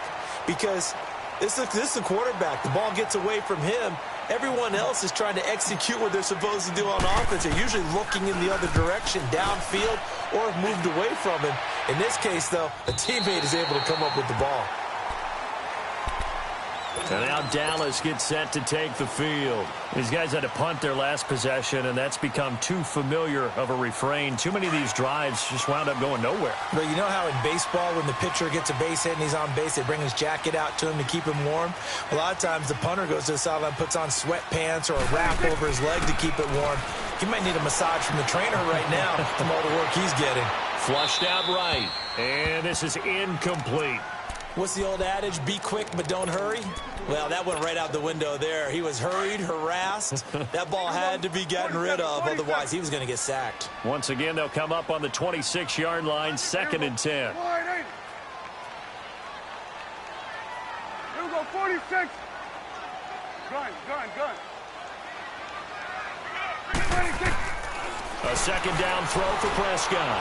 Because this is a quarterback. The ball gets away from him. Everyone else is trying to execute what they're supposed to do on offense. They're usually looking in the other direction, downfield, or have moved away from him. In this case, though, a teammate is able to come up with the ball. And now Dallas gets set to take the field. These guys had to punt their last possession, and that's become too familiar of a refrain. Too many of these drives just wound up going nowhere. But you know how in baseball, when the pitcher gets a base hit and he's on base, they bring his jacket out to him to keep him warm? A lot of times the punter goes to the sideline, puts on sweatpants or a wrap over his leg to keep it warm. He might need a massage from the trainer right now from all the work he's getting. Flushed out right, and this is incomplete. What's the old adage? Be quick, but don't hurry? Well, that went right out the window there. He was hurried, harassed. That ball had to be gotten rid of, otherwise he was going to get sacked. Once again, they'll come up on the 26-yard line, 2nd and 10. Here we go, 46. Gun. 26. A second down throw for Prescott.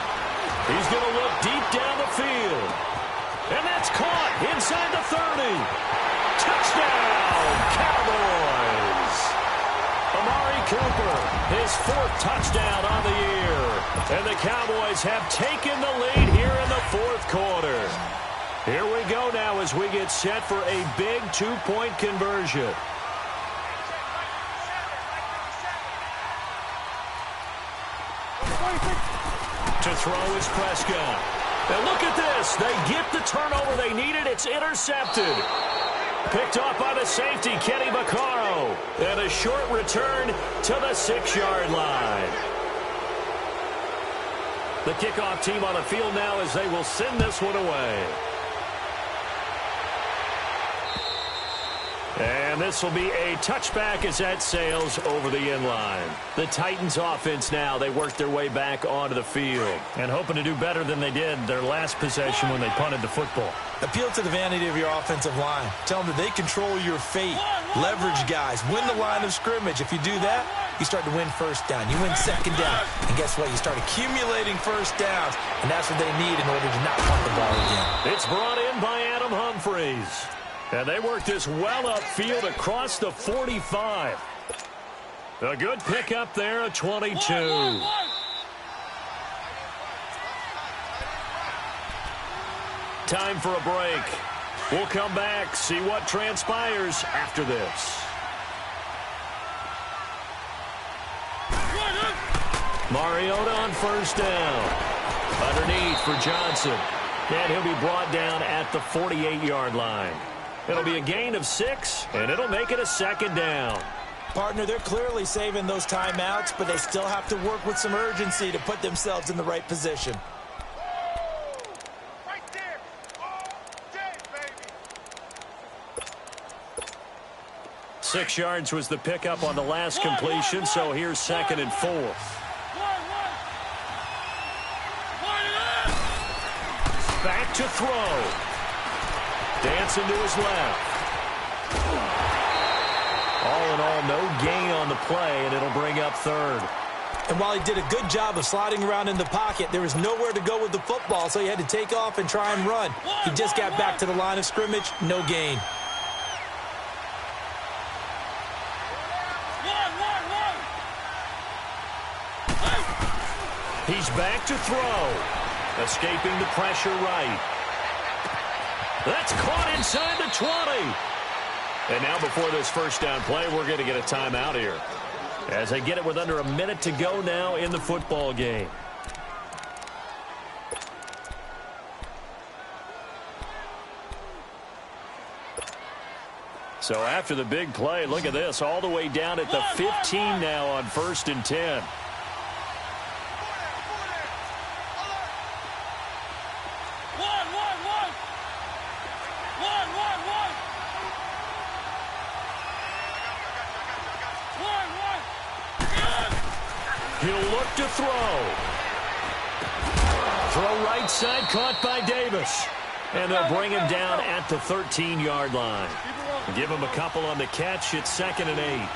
He's going to look deep down the field. And that's caught inside the 30. Touchdown, Cowboys. Amari Cooper, his 4th touchdown on the year. And the Cowboys have taken the lead here in the 4th quarter. Here we go now as we get set for a big 2-point conversion. To throw is Prescott. And look at this. They get the turnover they needed. It's intercepted. Picked off by the safety, Kenny Vaccaro. And a short return to the 6-yard line. The kickoff team on the field now as they will send this one away. And this will be a touchback as that sails over the end line. The Titans offense now, they work their way back onto the field and hoping to do better than they did their last possession when they punted the football. Appeal to the vanity of your offensive line. Tell them that they control your fate. Leverage guys. Win the line of scrimmage. If you do that, you start to win first down. You win second down. And guess what? You start accumulating first downs. And that's what they need in order to not punt the ball again. It's brought in by Adam Humphries. And they work this well upfield across the 45. A good pickup there, a 22. Time for a break. We'll come back, see what transpires after this. Mariota on first down. Underneath for Johnson. And he'll be brought down at the 48-yard line. It'll be a gain of 6, and it'll make it a 2nd down. Partner, they're clearly saving those timeouts, but they still have to work with some urgency to put themselves in the right position. Right there. All day, baby. 6 yards was the pickup on the last completion, so here's 2nd and 4. Back to throw. Dancing to his left. All in all, no gain on the play, and it'll bring up 3rd. And while he did a good job of sliding around in the pocket, there was nowhere to go with the football, so he had to take off and try and run. He just got back to the line of scrimmage, no gain. He's back to throw. Escaping the pressure right. That's caught inside the 20. And now before this first down play, we're going to get a timeout here. As they get it with under a minute to go now in the football game. So after the big play, look at this, all the way down at the 15 now on 1st and 10. He'll look to throw. Throw right side, caught by Davis. And they'll bring him down at the 13-yard line. Give him a couple on the catch. It's 2nd and 8.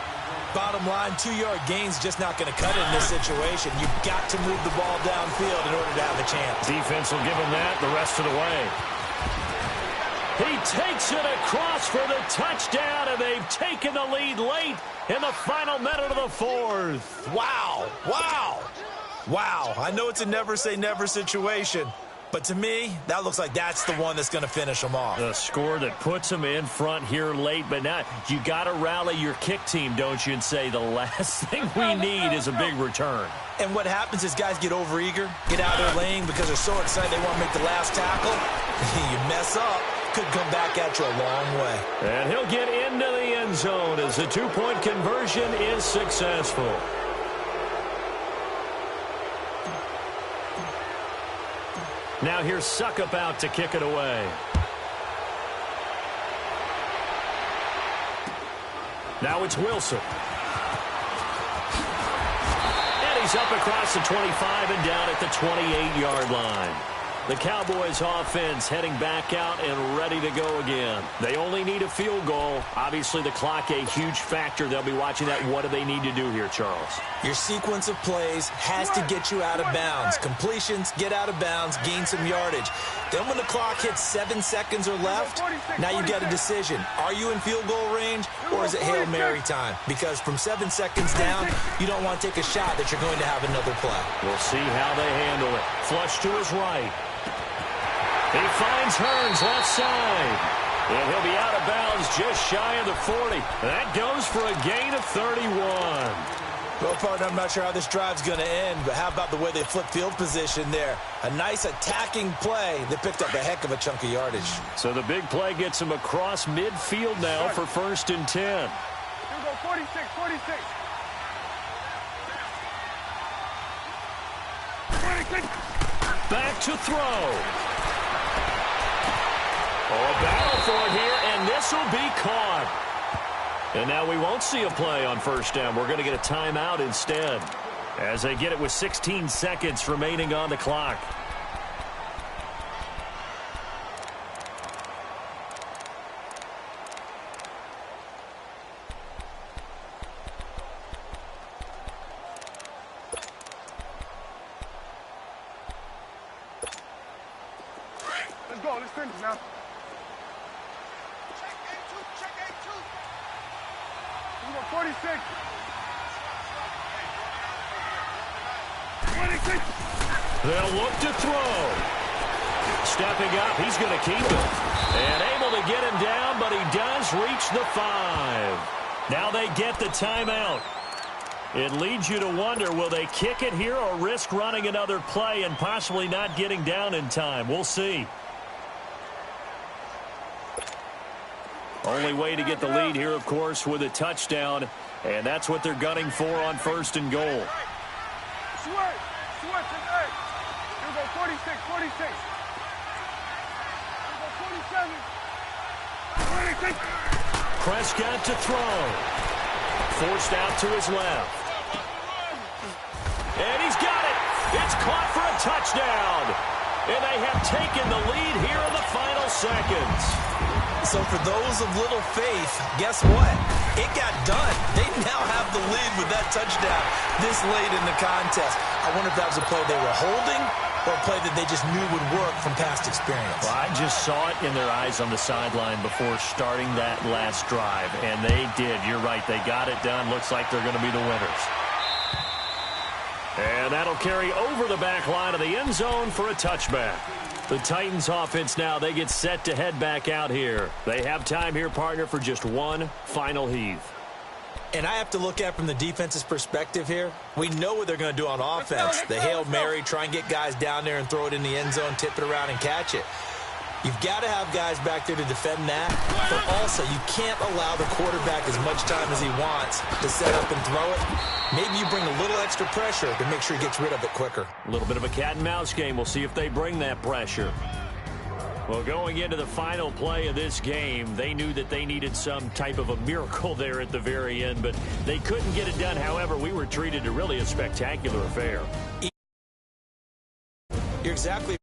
Bottom line, 2-yard gain's just not going to cut it in this situation. You've got to move the ball downfield in order to have a chance. Defense will give him that the rest of the way. He takes it across for the touchdown, and they've taken the lead late in the final minute of the fourth. Wow. Wow. Wow. I know it's a never-say-never situation, but to me, that looks like that's the one that's going to finish them off. The score that puts them in front here late, but now you got to rally your kick team, don't you, and say the last thing we need is a big return. And what happens is guys get overeager, get out of their lane because they're so excited they want to make the last tackle. You mess up, could come back at you a long way. And he'll get into the end zone as the two-point conversion is successful. Now here's Suckup out to kick it away. Now it's Wilson. And he's up across the 25 and down at the 28-yard line. The Cowboys offense heading back out and ready to go again. They only need a field goal. Obviously, the clock a huge factor. They'll be watching that. What do they need to do here, Charles? Your sequence of plays has to get you out of bounds. Completions, get out of bounds, gain some yardage. Then when the clock hits 7 seconds or left, now you've got a decision. Are you in field goal range or is it Hail Mary time? Because from 7 seconds down, you don't want to take a shot that you're going to have another play. We'll see how they handle it. Flush to his right. He finds Hearns left side. And he'll be out of bounds just shy of the 40. That goes for a gain of 31. Well, partner, I'm not sure how this drive's going to end, but how about the way they flip field position there? A nice attacking play. They picked up a heck of a chunk of yardage. So the big play gets him across midfield now for 1st and 10. Here we go, 46, 46. 46. Back to throw. Oh, a battle for it here, and this will be caught. And now we won't see a play on 1st down. We're going to get a timeout instead as they get it with 16 seconds remaining on the clock. Let's go, let's finish now. Check A2. We got 46. 26. They'll look to throw. Stepping up, he's going to keep it. And able to get him down, but he does reach the 5. Now they get the timeout. It leads you to wonder, will they kick it here or risk running another play and possibly not getting down in time? We'll see. Only way to get the lead here, of course, with a touchdown. And that's what they're gunning for on 1st and goal. Switch, switch, hey. Here we go, 46, 46. Here we go, 47. 26. Prescott to throw. Forced out to his left. And he's got it. It's caught for a touchdown. And they have taken the lead here in the final seconds. So for those of little faith, guess what? It got done. They now have the lead with that touchdown this late in the contest. I wonder if that was a play they were holding or a play that they just knew would work from past experience. Well, I just saw it in their eyes on the sideline before starting that last drive, and they did. You're right. They got it done. Looks like they're going to be the winners. And that'll carry over the back line of the end zone for a touchback. The Titans offense now, they get set to head back out here. They have time here, partner, for just one final heave. And I have to look at from the defense's perspective here. We know what they're going to do on offense. The Hail Mary, try and get guys down there and throw it in the end zone, tip it around and catch it. You've got to have guys back there to defend that, but also you can't allow the quarterback as much time as he wants to set up and throw it. Maybe you bring a little extra pressure to make sure he gets rid of it quicker. A little bit of a cat and mouse game. We'll see if they bring that pressure. Well, going into the final play of this game, they knew that they needed some type of a miracle there at the very end, but they couldn't get it done. However, we were treated to really a spectacular affair. You're exactly